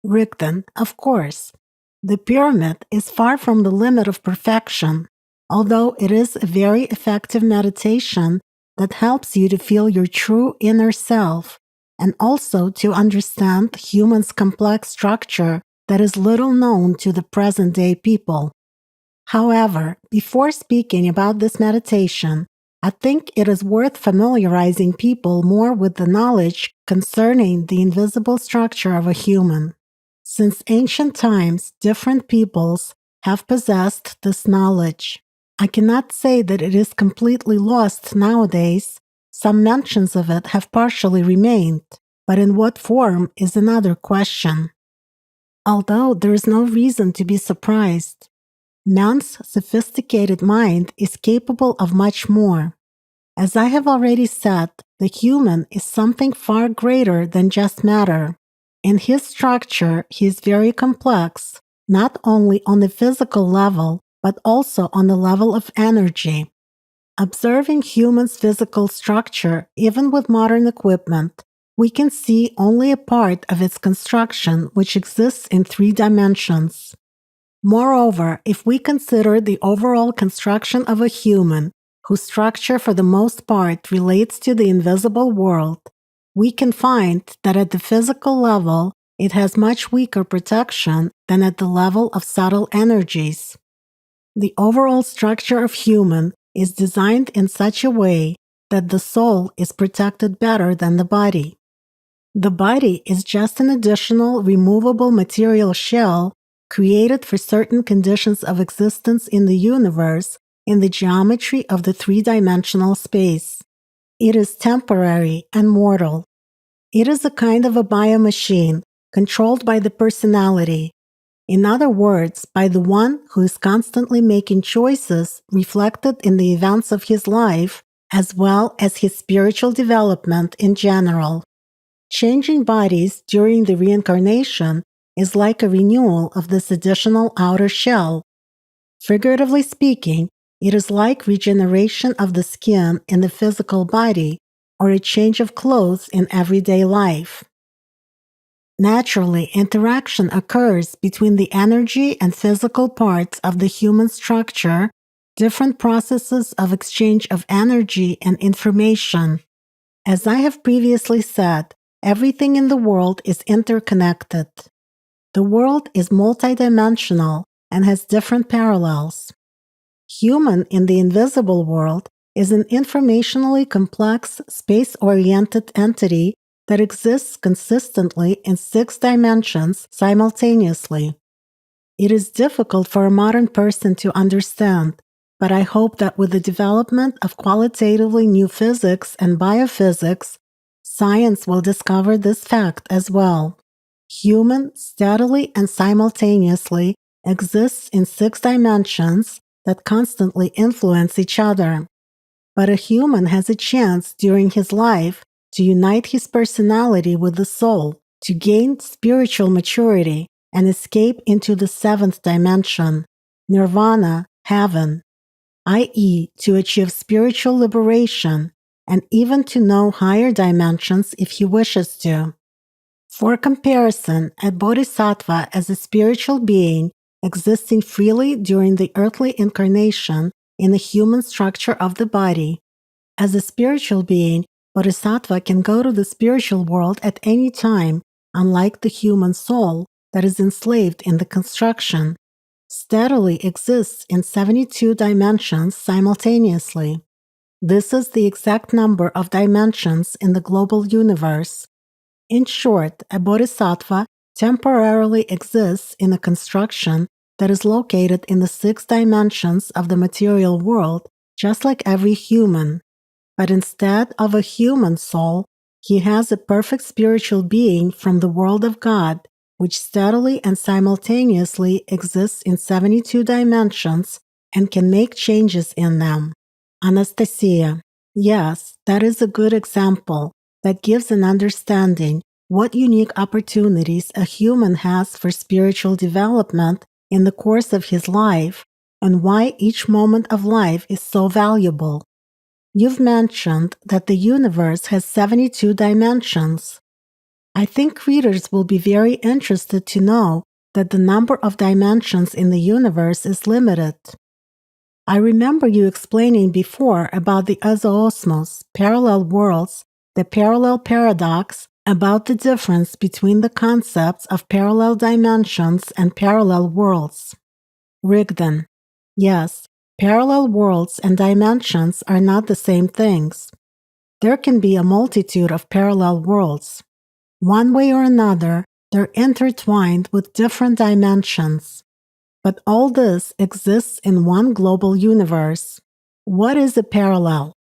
Rigden, of course. The pyramid is far from the limit of perfection, although it is a very effective meditation that helps you to feel your true inner self and also to understand humans' complex structure that is little known to the present-day people. However, before speaking about this meditation, I think it is worth familiarizing people more with the knowledge concerning the invisible structure of a human. Since ancient times, different peoples have possessed this knowledge. I cannot say that it is completely lost nowadays. Some mentions of it have partially remained, but in what form is another question. Although there is no reason to be surprised, man's sophisticated mind is capable of much more. As I have already said, the human is something far greater than just matter. In his structure, he is very complex, not only on the physical level, but also on the level of energy. Observing humans' physical structure, even with modern equipment, we can see only a part of its construction, which exists in 3 dimensions. Moreover, if we consider the overall construction of a human, whose structure for the most part relates to the invisible world, we can find that at the physical level, it has much weaker protection than at the level of subtle energies. The overall structure of human is designed in such a way that the soul is protected better than the body. The body is just an additional removable material shell created for certain conditions of existence in the universe in the geometry of the 3-dimensional space. It is temporary and mortal. It is a kind of a biomachine controlled by the personality. In other words, by the one who is constantly making choices reflected in the events of his life, as well as his spiritual development in general. Changing bodies during the reincarnation is like a renewal of this additional outer shell. Figuratively speaking, it is like regeneration of the skin in the physical body, or a change of clothes in everyday life. Naturally, interaction occurs between the energy and physical parts of the human structure, different processes of exchange of energy and information. As I have previously said, everything in the world is interconnected. The world is multidimensional and has different parallels. Human in the invisible world is an informationally complex, space-oriented entity that exists consistently in 6 dimensions simultaneously. It is difficult for a modern person to understand, but I hope that with the development of qualitatively new physics and biophysics, science will discover this fact as well. Human steadily and simultaneously exists in 6 dimensions that constantly influence each other. But a human has a chance during his life to unite his personality with the soul, to gain spiritual maturity and escape into the 7th dimension, nirvana, heaven, i.e., to achieve spiritual liberation and even to know higher dimensions if he wishes to. For comparison, a bodhisattva as a spiritual being existing freely during the earthly incarnation in the human structure of the body. As a spiritual being, bodhisattva can go to the spiritual world at any time, unlike the human soul that is enslaved in the construction, steadily exists in 72 dimensions simultaneously. This is the exact number of dimensions in the global universe. In short, a bodhisattva temporarily exists in a construction that is located in the 6 dimensions of the material world, just like every human. But instead of a human soul, he has a perfect spiritual being from the world of God, which steadily and simultaneously exists in 72 dimensions and can make changes in them. Anastasia. Yes, that is a good example that gives an understanding what unique opportunities a human has for spiritual development in the course of his life and why each moment of life is so valuable. You've mentioned that the universe has 72 dimensions. I think readers will be very interested to know that the number of dimensions in the universe is limited. I remember you explaining before about the azoosmos, parallel worlds, the parallel paradox, about the difference between the concepts of parallel dimensions and parallel worlds. Rigdon: yes, parallel worlds and dimensions are not the same things. There can be a multitude of parallel worlds. One way or another, they're intertwined with different dimensions. But all this exists in one global universe. What is a parallel?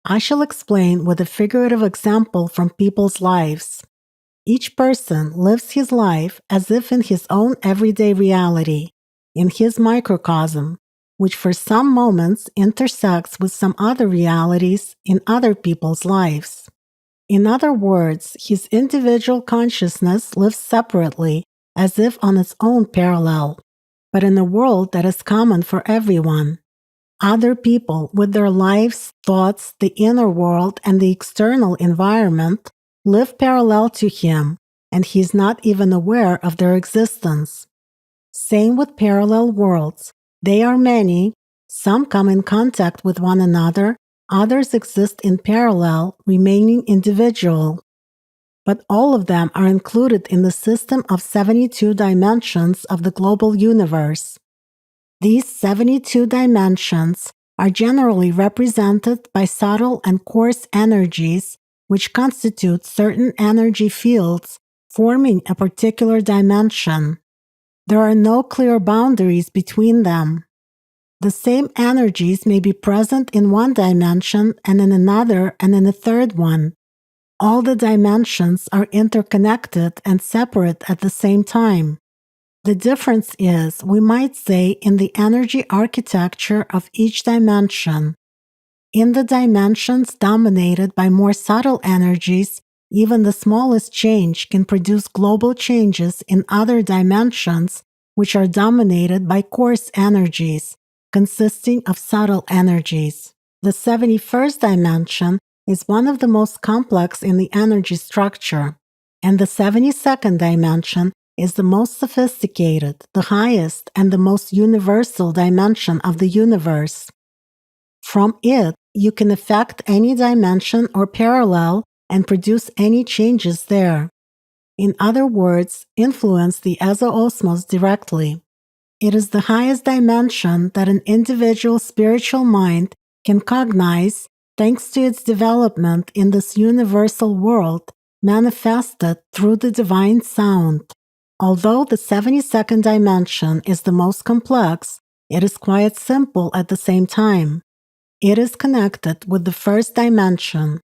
I shall explain with a figurative example from people's lives. Each person lives his life as if in his own everyday reality, in his microcosm, which for some moments intersects with some other realities in other people's lives. In other words, his individual consciousness lives separately, as if on its own parallel, but in a world that is common for everyone. Other people with their lives, thoughts, the inner world, and the external environment live parallel to him, and he is not even aware of their existence. Same with parallel worlds. They are many. Some come in contact with one another, others exist in parallel, remaining individual. But all of them are included in the system of 72 dimensions of the global universe. These 72 dimensions are generally represented by subtle and coarse energies, which constitute certain energy fields forming a particular dimension. There are no clear boundaries between them. The same energies may be present in one dimension and in another and in a third one. All the dimensions are interconnected and separate at the same time. The difference is, we might say, in the energy architecture of each dimension. In the dimensions dominated by more subtle energies, even the smallest change can produce global changes in other dimensions which are dominated by coarse energies, consisting of subtle energies. The 71st dimension is one of the most complex in the energy structure, and the 72nd dimension is the most sophisticated, the highest, and the most universal dimension of the universe. From it, you can affect any dimension or parallel and produce any changes there. In other words, influence the azoosmos directly. It is the highest dimension that an individual spiritual mind can cognize thanks to its development in this universal world manifested through the divine sound. Although the 72nd dimension is the most complex, it is quite simple at the same time. It is connected with the first dimension.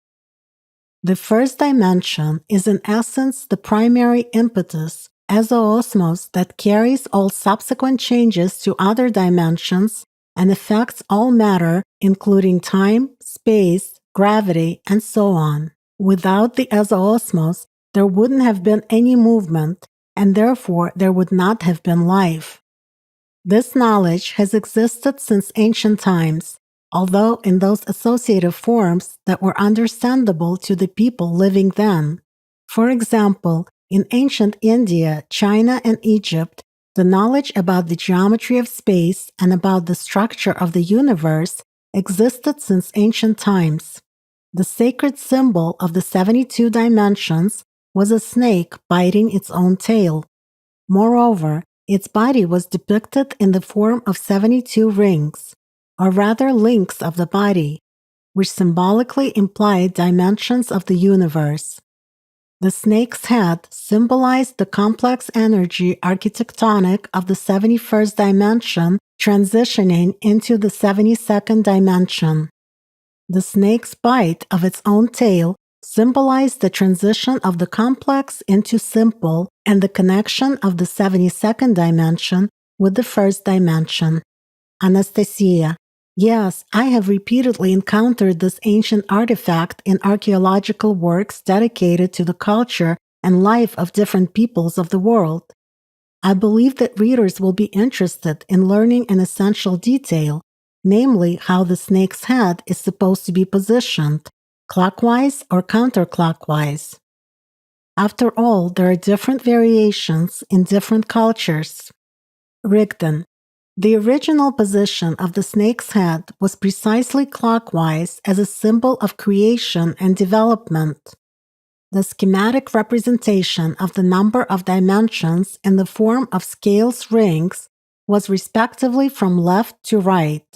The first dimension is in essence the primary impetus, azoosmos, that carries all subsequent changes to other dimensions and affects all matter, including time, space, gravity, and so on. Without the azoosmos, there wouldn't have been any movement, and therefore there would not have been life. This knowledge has existed since ancient times, although in those associative forms that were understandable to the people living then. For example, in ancient India, China, and Egypt, the knowledge about the geometry of space and about the structure of the universe existed since ancient times. The sacred symbol of the 72 dimensions was a snake biting its own tail. Moreover, its body was depicted in the form of 72 rings, or rather links of the body, which symbolically implied dimensions of the universe. The snake's head symbolized the complex energy architectonic of the 71st dimension transitioning into the 72nd dimension. The snake's bite of its own tail symbolized the transition of the complex into simple and the connection of the 72nd dimension with the first dimension. Anastasia: yes, I have repeatedly encountered this ancient artifact in archaeological works dedicated to the culture and life of different peoples of the world. I believe that readers will be interested in learning an essential detail, namely how the snake's head is supposed to be positioned, clockwise or counterclockwise. After all, there are different variations in different cultures. Rigden. The original position of the snake's head was precisely clockwise as a symbol of creation and development. The schematic representation of the number of dimensions in the form of scales rings was respectively from left to right.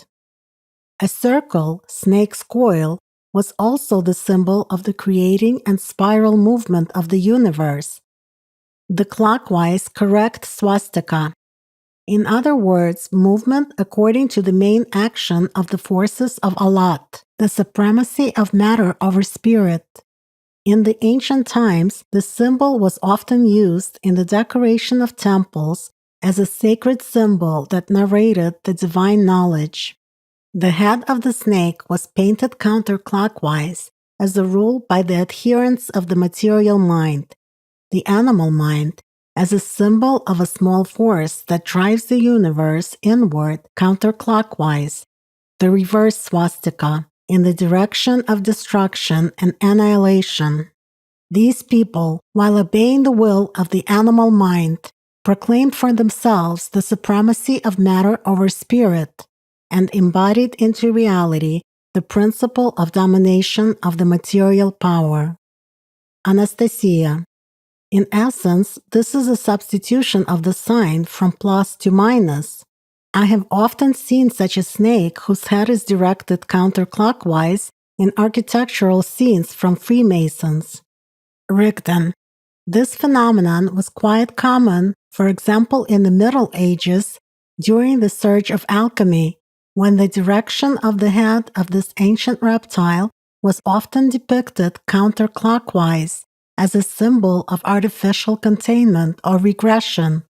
A circle, snake's coil, was also the symbol of the creating and spiral movement of the universe. The clockwise correct swastika. In other words, movement according to the main action of the forces of Allat, the supremacy of matter over spirit. In the ancient times, the symbol was often used in the decoration of temples as a sacred symbol that narrated the divine knowledge. The head of the snake was painted counterclockwise, as a rule by the adherents of the material mind, the animal mind, as a symbol of a small force that drives the universe inward counterclockwise, the reverse swastika, in the direction of destruction and annihilation. These people, while obeying the will of the animal mind, proclaimed for themselves the supremacy of matter over spirit, and embodied into reality the principle of domination of the material power. Anastasia. In essence, this is a substitution of the sign from plus to minus. I have often seen such a snake whose head is directed counterclockwise in architectural scenes from Freemasons. Rigden. This phenomenon was quite common, for example, in the Middle Ages, during the surge of alchemy, when the direction of the head of this ancient reptile was often depicted counterclockwise as a symbol of artificial containment or regression.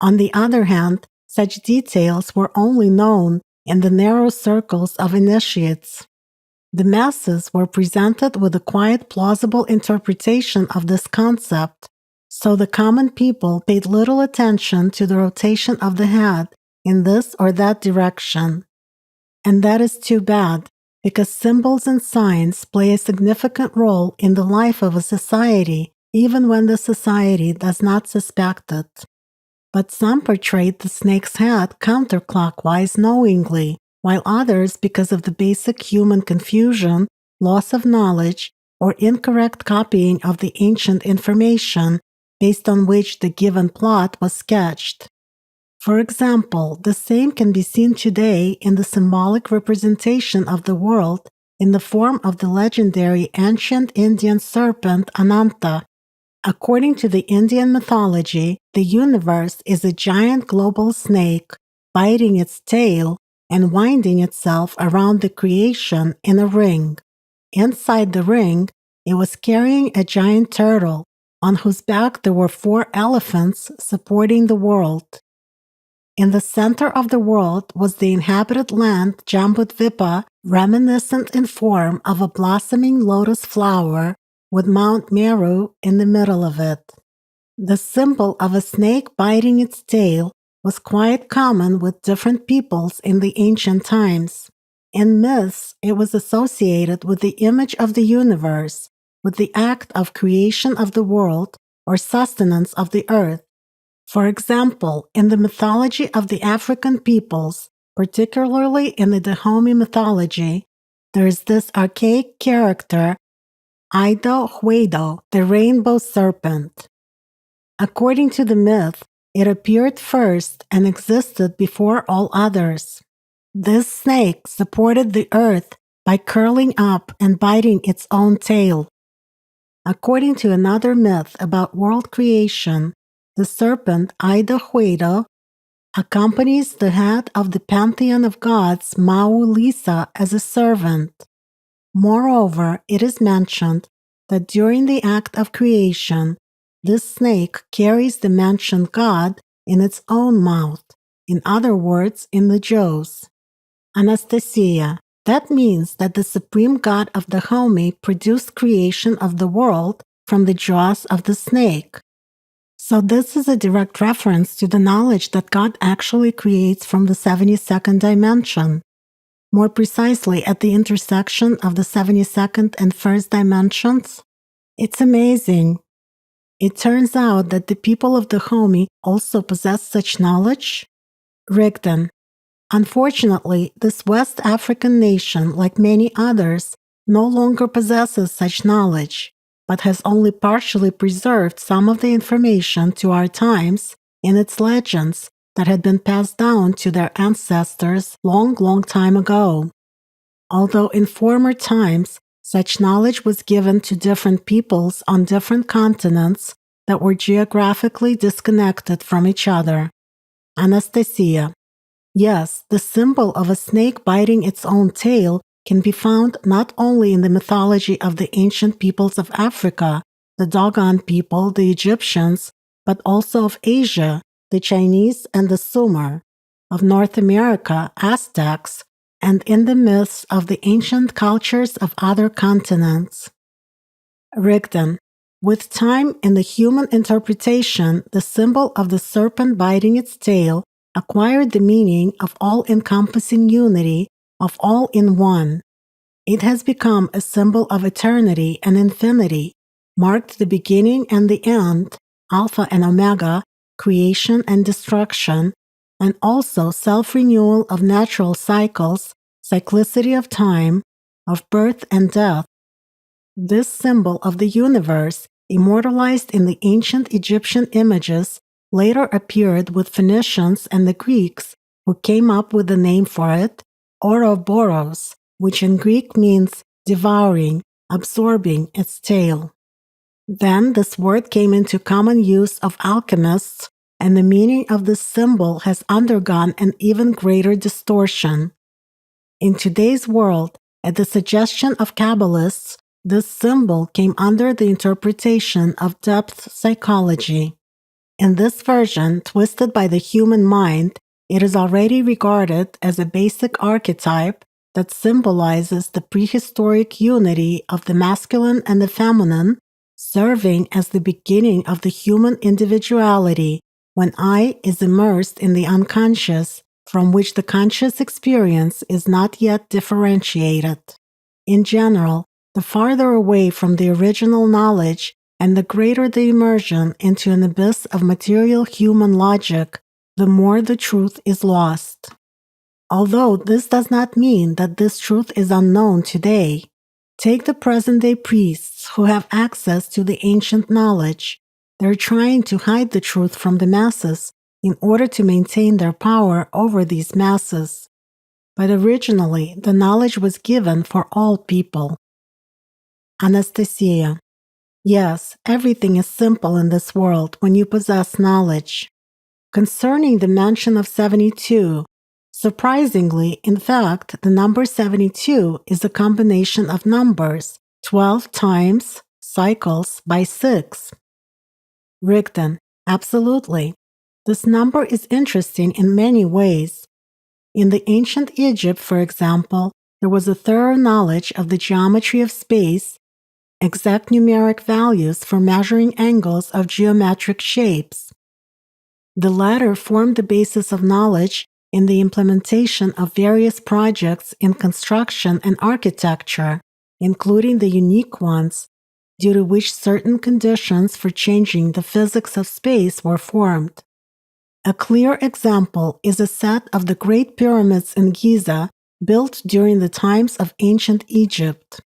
On the other hand, such details were only known in the narrow circles of initiates. The masses were presented with a quite plausible interpretation of this concept, so the common people paid little attention to the rotation of the head in this or that direction. And that is too bad, because symbols and signs play a significant role in the life of a society, even when the society does not suspect it. But some portrayed the snake's head counterclockwise knowingly, while others, because of the basic human confusion, loss of knowledge, or incorrect copying of the ancient information based on which the given plot was sketched. For example, the same can be seen today in the symbolic representation of the world in the form of the legendary ancient Indian serpent Ananta. According to the Indian mythology, the universe is a giant global snake biting its tail and winding itself around the creation in a ring. Inside the ring, it was carrying a giant turtle, on whose back there were 4 elephants supporting the world. In the center of the world was the inhabited land Jambudvipa, reminiscent in form of a blossoming lotus flower, with Mount Meru in the middle of it. The symbol of a snake biting its tail was quite common with different peoples in the ancient times. In myths, it was associated with the image of the universe, with the act of creation of the world or sustenance of the earth. For example, in the mythology of the African peoples, particularly in the Dahomey mythology, there is this archaic character, Ido Huedo, the rainbow serpent. According to the myth, it appeared first and existed before all others. This snake supported the earth by curling up and biting its own tail. According to another myth about world creation, the serpent Ido Huedo accompanies the head of the pantheon of gods Mau Lisa as a servant. Moreover, it is mentioned that during the act of creation, this snake carries the mentioned god in its own mouth, in other words, in the jaws. Anastasia. That means that the supreme god of Dahomey produced creation of the world from the jaws of the snake. So this is a direct reference to the knowledge that God actually creates from the 72nd dimension. More precisely, at the intersection of the 72nd and 1st dimensions. It's amazing. It turns out that the people of Dahomey also possess such knowledge? Rigdon. Unfortunately, this West African nation, like many others, no longer possesses such knowledge, but has only partially preserved some of the information to our times in its legends that had been passed down to their ancestors long time ago. Although in former times, such knowledge was given to different peoples on different continents that were geographically disconnected from each other. Anastasia. Yes, the symbol of a snake biting its own tail can be found not only in the mythology of the ancient peoples of Africa, the Dogon people, the Egyptians, but also of Asia, the Chinese and the Sumer, of North America, Aztecs, and in the myths of the ancient cultures of other continents. Rigdon. With time in the human interpretation, the symbol of the serpent biting its tail acquired the meaning of all-encompassing unity, of all in one. It has become a symbol of eternity and infinity, marked the beginning and the end, Alpha and Omega, creation and destruction, and also self-renewal of natural cycles, cyclicity of time, of birth and death. This symbol of the universe, immortalized in the ancient Egyptian images, later appeared with Phoenicians and the Greeks, who came up with the name for it, Ouroboros, which in Greek means devouring, absorbing its tail. Then this word came into common use of alchemists, and the meaning of this symbol has undergone an even greater distortion. In today's world, at the suggestion of Kabbalists, this symbol came under the interpretation of depth psychology. In this version, twisted by the human mind, it is already regarded as a basic archetype that symbolizes the prehistoric unity of the masculine and the feminine, serving as the beginning of the human individuality when I is immersed in the unconscious, from which the conscious experience is not yet differentiated. In general, the farther away from the original knowledge and the greater the immersion into an abyss of material human logic, the more the truth is lost. Although this does not mean that this truth is unknown today. Take the present-day priests who have access to the ancient knowledge. They're trying to hide the truth from the masses in order to maintain their power over these masses. But originally, the knowledge was given for all people. Anastasia. Yes, everything is simple in this world when you possess knowledge. Concerning the mention of 72, surprisingly, in fact, the number 72 is a combination of numbers, 12 times, cycles by 6. Rigdon. Absolutely. This number is interesting in many ways. In the ancient Egypt, for example, there was a thorough knowledge of the geometry of space, exact numeric values for measuring angles of geometric shapes. The latter formed the basis of knowledge in the implementation of various projects in construction and architecture, including the unique ones, due to which certain conditions for changing the physics of space were formed. A clear example is a set of the Great Pyramids in Giza built during the times of ancient Egypt.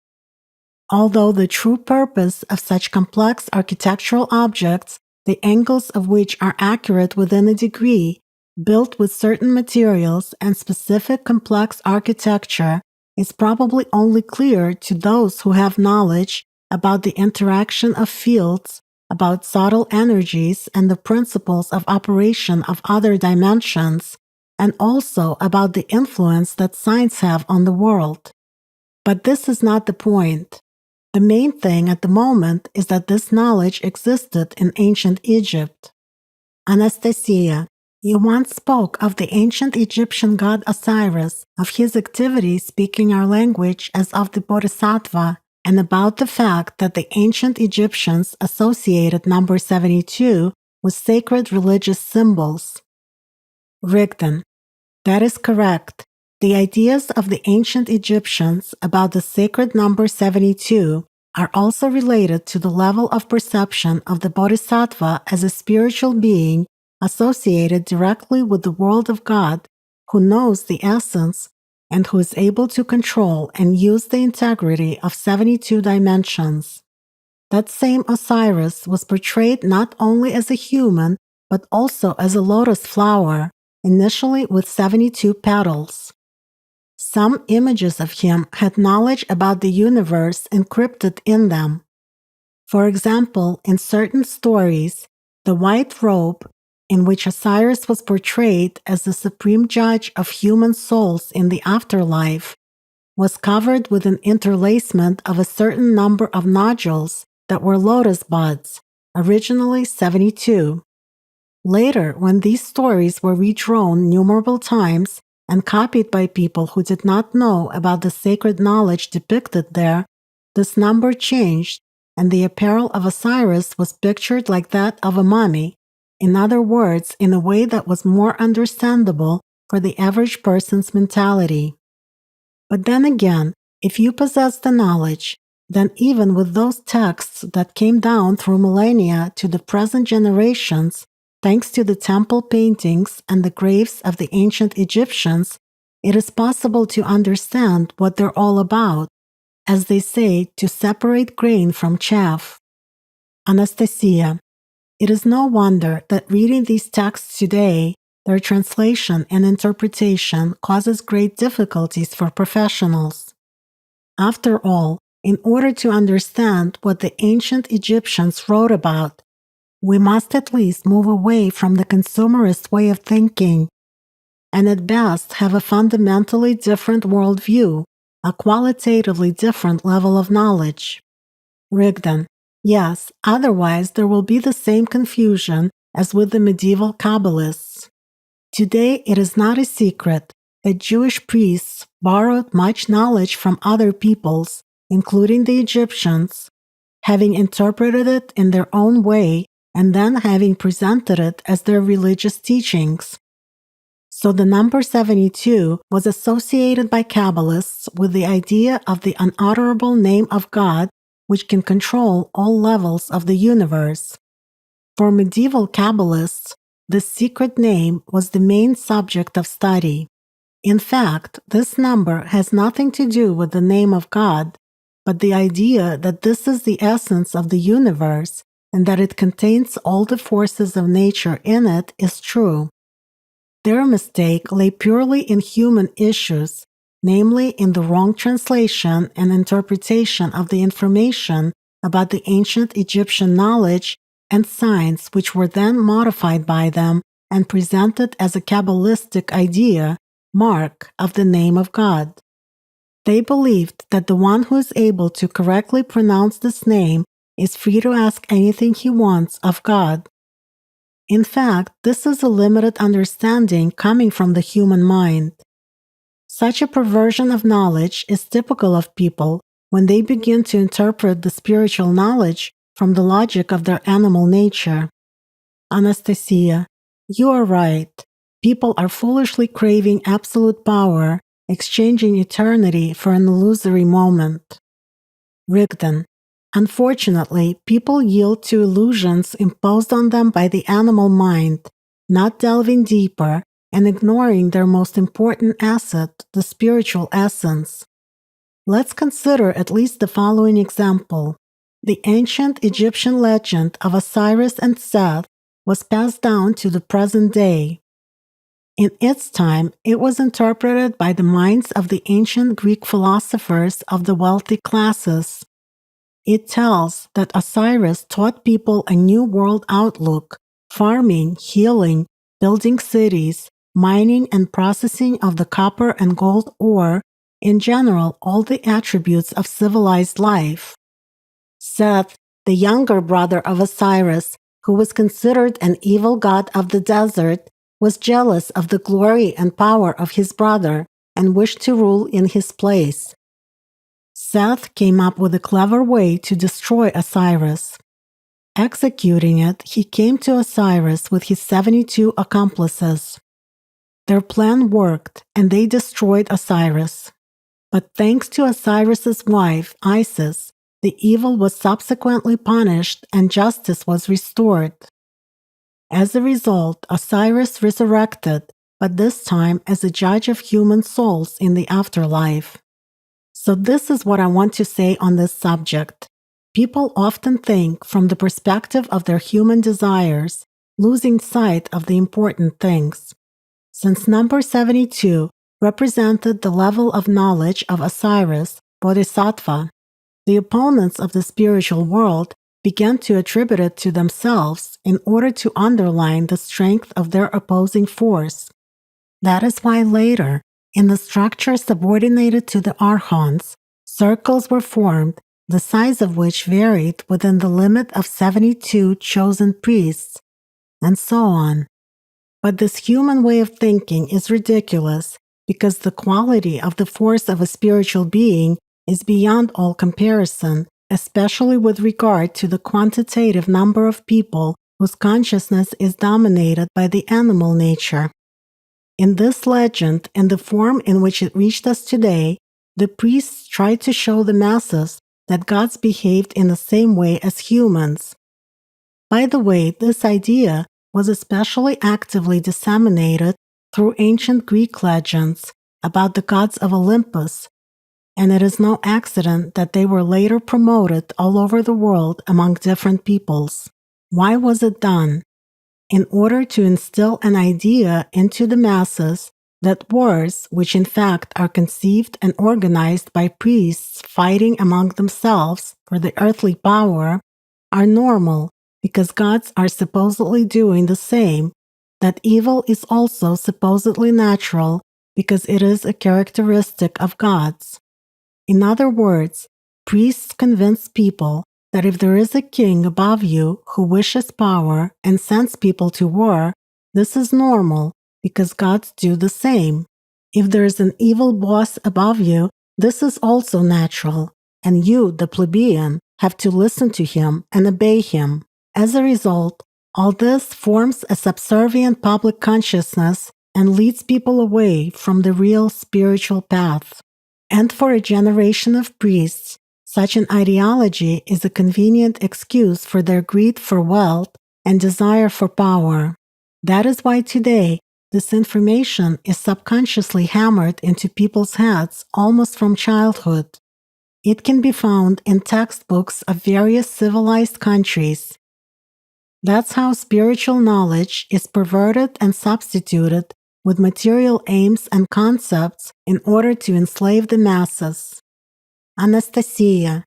Although the true purpose of such complex architectural objects, the angles of which are accurate within a degree, built with certain materials and specific complex architecture, is probably only clear to those who have knowledge about the interaction of fields, about subtle energies and the principles of operation of other dimensions, and also about the influence that signs have on the world. But this is not the point. The main thing at the moment is that this knowledge existed in ancient Egypt. Anastasia, you once spoke of the ancient Egyptian god Osiris, of his activity speaking our language as of the Bodhisattva, and about the fact that the ancient Egyptians associated number 72 with sacred religious symbols. Rigdon. That is correct. The ideas of the ancient Egyptians about the sacred number 72 are also related to the level of perception of the bodhisattva as a spiritual being associated directly with the world of God, who knows the essence and who is able to control and use the integrity of 72 dimensions. That same Osiris was portrayed not only as a human, but also as a lotus flower, initially with 72 petals. Some images of him had knowledge about the universe encrypted in them. For example, in certain stories, the white robe, in which Osiris was portrayed as the supreme judge of human souls in the afterlife, was covered with an interlacement of a certain number of nodules that were lotus buds, originally 72. Later, when these stories were redrawn numerable times and copied by people who did not know about the sacred knowledge depicted there, this number changed, and the apparel of Osiris was pictured like that of a mummy, in other words, in a way that was more understandable for the average person's mentality. But then again, if you possess the knowledge, then even with those texts that came down through millennia to the present generations, thanks to the temple paintings and the graves of the ancient Egyptians, it is possible to understand what they're all about, as they say, to separate grain from chaff. Anastasia, it is no wonder that reading these texts today, their translation and interpretation causes great difficulties for professionals. After all, in order to understand what the ancient Egyptians wrote about, we must at least move away from the consumerist way of thinking, and at best have a fundamentally different worldview, a qualitatively different level of knowledge. Rigdon, yes, otherwise there will be the same confusion as with the medieval Kabbalists. Today it is not a secret that Jewish priests borrowed much knowledge from other peoples, including the Egyptians, having interpreted it in their own way and then having presented it as their religious teachings. So the number 72 was associated by Kabbalists with the idea of the unutterable name of God, which can control all levels of the universe. For medieval Kabbalists, this secret name was the main subject of study. In fact, this number has nothing to do with the name of God, but the idea that this is the essence of the universe and that it contains all the forces of nature in it is true. Their mistake lay purely in human issues, namely in the wrong translation and interpretation of the information about the ancient Egyptian knowledge and science, which were then modified by them and presented as a Kabbalistic idea, mark of the name of God. They believed that the one who is able to correctly pronounce this name is free to ask anything he wants of God. In fact, this is a limited understanding coming from the human mind. Such a perversion of knowledge is typical of people when they begin to interpret the spiritual knowledge from the logic of their animal nature. Anastasia, you are right. People are foolishly craving absolute power, exchanging eternity for an illusory moment. Rigdon, unfortunately, people yield to illusions imposed on them by the animal mind, not delving deeper and ignoring their most important asset, the spiritual essence. Let's consider at least the following example. The ancient Egyptian legend of Osiris and Seth was passed down to the present day. In its time, it was interpreted by the minds of the ancient Greek philosophers of the wealthy classes. It tells that Osiris taught people a new world outlook, farming, healing, building cities, mining and processing of the copper and gold ore, in general, all the attributes of civilized life. Seth, the younger brother of Osiris, who was considered an evil god of the desert, was jealous of the glory and power of his brother and wished to rule in his place. Seth came up with a clever way to destroy Osiris. Executing it, he came to Osiris with his 72 accomplices. Their plan worked, and they destroyed Osiris. But thanks to Osiris's wife, Isis, the evil was subsequently punished and justice was restored. As a result, Osiris resurrected, but this time as a judge of human souls in the afterlife. So this is what I want to say on this subject. People often think from the perspective of their human desires, losing sight of the important things. Since number 72 represented the level of knowledge of Osiris, Bodhisattva, the opponents of the spiritual world began to attribute it to themselves in order to underline the strength of their opposing force. That is why later, in the structure subordinated to the archons, circles were formed, the size of which varied within the limit of 72 chosen priests, and so on. But this human way of thinking is ridiculous because the quality of the force of a spiritual being is beyond all comparison, especially with regard to the quantitative number of people whose consciousness is dominated by the animal nature. In this legend, in the form in which it reached us today, the priests tried to show the masses that gods behaved in the same way as humans. By the way, this idea was especially actively disseminated through ancient Greek legends about the gods of Olympus, and it is no accident that they were later promoted all over the world among different peoples. Why was it done? In order to instill an idea into the masses that wars, which in fact are conceived and organized by priests fighting among themselves for the earthly power, are normal because gods are supposedly doing the same, that evil is also supposedly natural because it is a characteristic of gods. In other words, priests convince people that if there is a king above you who wishes power and sends people to war, this is normal because gods do the same. If there is an evil boss above you, this is also natural, and you, the plebeian, have to listen to him and obey him. As a result, all this forms a subservient public consciousness and leads people away from the real spiritual path. And for a generation of priests, such an ideology is a convenient excuse for their greed for wealth and desire for power. That is why today, this information is subconsciously hammered into people's heads almost from childhood. It can be found in textbooks of various civilized countries. That's how spiritual knowledge is perverted and substituted with material aims and concepts in order to enslave the masses. Anastasia.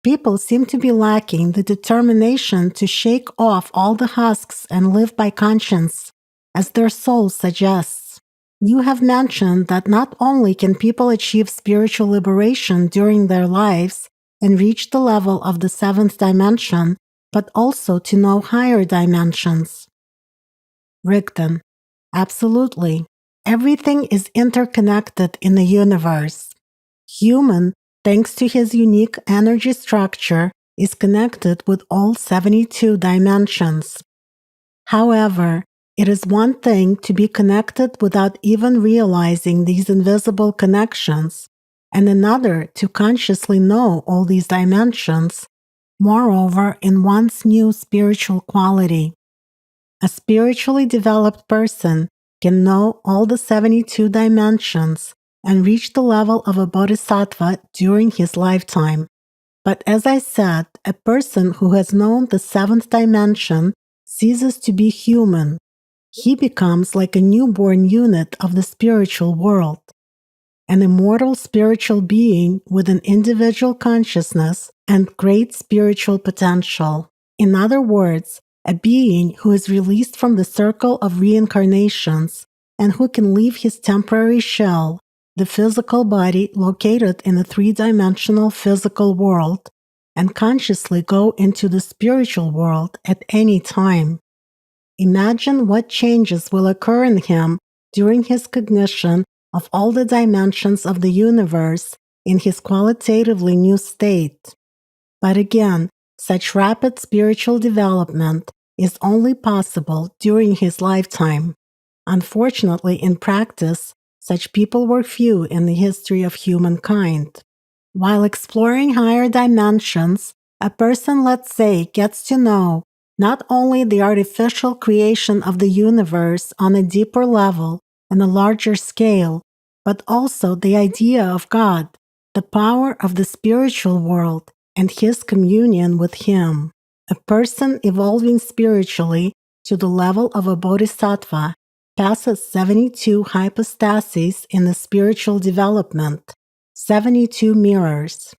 People seem to be lacking the determination to shake off all the husks and live by conscience, as their soul suggests. You have mentioned that not only can people achieve spiritual liberation during their lives and reach the level of the seventh dimension, but also to know higher dimensions. Rigdon. Absolutely. Everything is interconnected in the universe. Human, thanks to his unique energy structure, is connected with all 72 dimensions. However, it is one thing to be connected without even realizing these invisible connections, and another to consciously know all these dimensions, moreover in one's new spiritual quality. A spiritually developed person can know all the 72 dimensions and reach the level of a bodhisattva during his lifetime. But as I said, a person who has known the seventh dimension ceases to be human. He becomes like a newborn unit of the spiritual world, an immortal spiritual being with an individual consciousness and great spiritual potential. In other words, a being who is released from the circle of reincarnations and who can leave his temporary shell, the physical body located in a three-dimensional physical world, and consciously go into the spiritual world at any time. Imagine what changes will occur in him during his cognition of all the dimensions of the universe in his qualitatively new state. But again, such rapid spiritual development is only possible during his lifetime. Unfortunately, in practice, such people were few in the history of humankind. While exploring higher dimensions, a person, let's say, gets to know not only the artificial creation of the universe on a deeper level and a larger scale, but also the idea of God, the power of the spiritual world, and his communion with him. A person evolving spiritually to the level of a bodhisattva passes 72 hypostases in the spiritual development, 72 mirrors.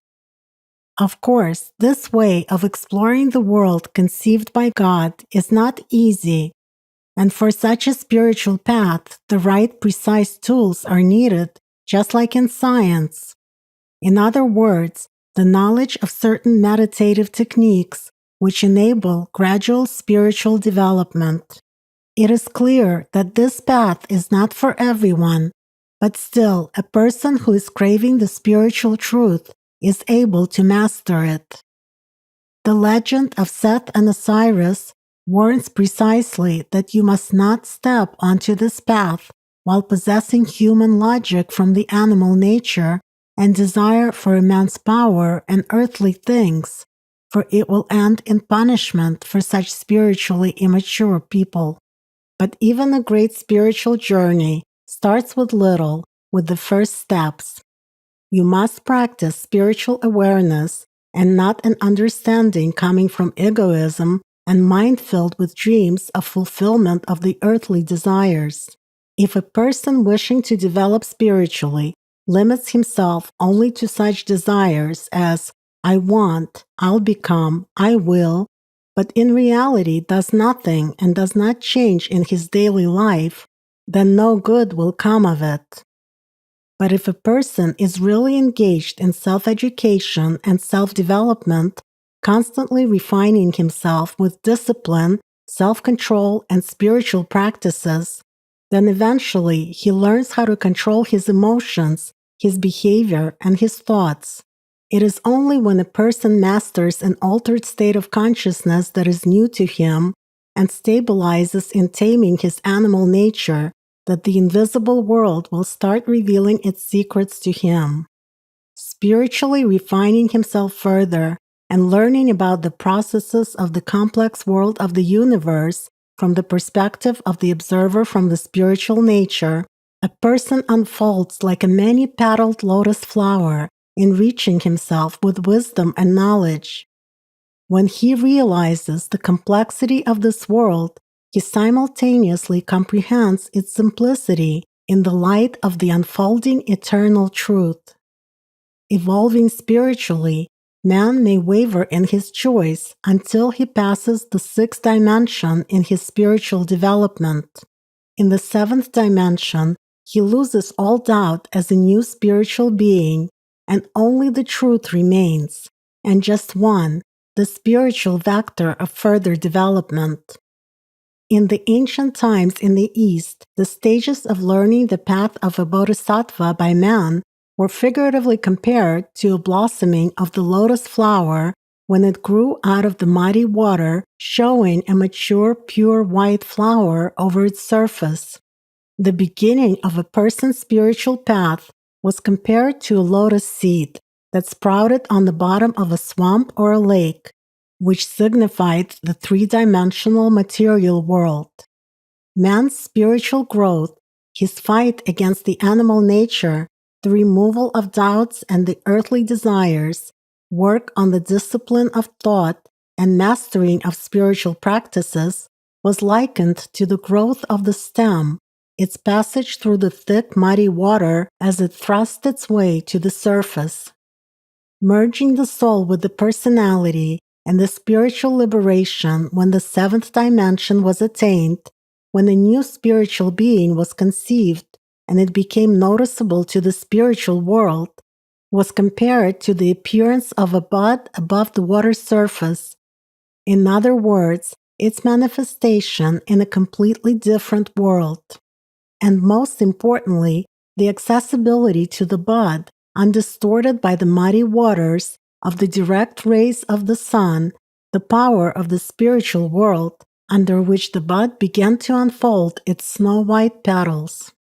Of course, this way of exploring the world conceived by God is not easy, and for such a spiritual path, the right precise tools are needed, just like in science. In other words, the knowledge of certain meditative techniques which enable gradual spiritual development. It is clear that this path is not for everyone, but still, a person who is craving the spiritual truth is able to master it. The legend of Seth and Osiris warns precisely that you must not step onto this path while possessing human logic from the animal nature and desire for immense power and earthly things, for it will end in punishment for such spiritually immature people. But even a great spiritual journey starts with little, with the first steps. You must practice spiritual awareness and not an understanding coming from egoism and mind filled with dreams of fulfillment of the earthly desires. If a person wishing to develop spiritually limits himself only to such desires as I want, I'll become, I will, but in reality does nothing and does not change in his daily life, then no good will come of it. But if a person is really engaged in self-education and self-development, constantly refining himself with discipline, self-control, and spiritual practices, then eventually he learns how to control his emotions, his behavior, and his thoughts. It is only when a person masters an altered state of consciousness that is new to him and stabilizes in taming his animal nature that the invisible world will start revealing its secrets to him. Spiritually refining himself further and learning about the processes of the complex world of the universe from the perspective of the observer from the spiritual nature, a person unfolds like a many-petaled lotus flower, enriching himself with wisdom and knowledge. When he realizes the complexity of this world, he simultaneously comprehends its simplicity in the light of the unfolding eternal truth. Evolving spiritually, man may waver in his choice until he passes the sixth dimension in his spiritual development. In the seventh dimension, he loses all doubt as a new spiritual being, and only the truth remains, and just one, the spiritual vector of further development. In the ancient times in the East, the stages of learning the path of a bodhisattva by man were figuratively compared to a blossoming of the lotus flower when it grew out of the muddy water, showing a mature, pure white flower over its surface. The beginning of a person's spiritual path was compared to a lotus seed that sprouted on the bottom of a swamp or a lake, which signified the three-dimensional material world. Man's spiritual growth, his fight against the animal nature, the removal of doubts and the earthly desires, work on the discipline of thought, and mastering of spiritual practices was likened to the growth of the stem, its passage through the thick, muddy water as it thrust its way to the surface. Merging the soul with the personality and the spiritual liberation when the seventh dimension was attained, when a new spiritual being was conceived and it became noticeable to the spiritual world, was compared to the appearance of a bud above the water surface. In other words, its manifestation in a completely different world. And most importantly, the accessibility to the bud, undistorted by the muddy waters of the direct rays of the sun, the power of the spiritual world, under which the bud began to unfold its snow-white petals.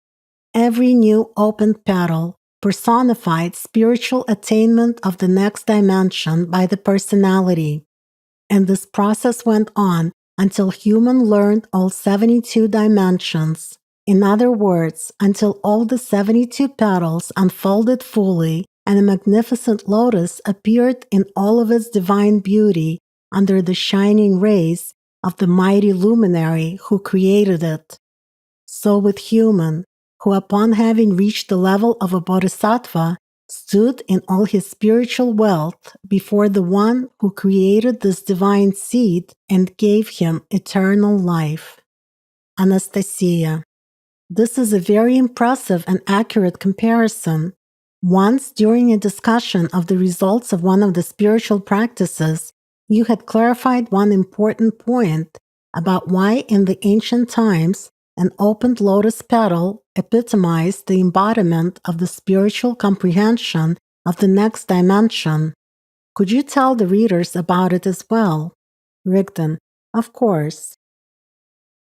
Every new opened petal, personified spiritual attainment of the next dimension by the personality. And this process went on until human learned all 72 dimensions. In other words, until all the 72 petals unfolded fully and a magnificent lotus appeared in all of its divine beauty under the shining rays of the mighty luminary who created it. So with human, who upon having reached the level of a bodhisattva, stood in all his spiritual wealth before the one who created this divine seed and gave him eternal life. Anastasia. This is a very impressive and accurate comparison. Once, during a discussion of the results of one of the spiritual practices, you had clarified one important point about why in the ancient times an opened lotus petal epitomized the embodiment of the spiritual comprehension of the next dimension. Could you tell the readers about it as well? Rigdon: of course.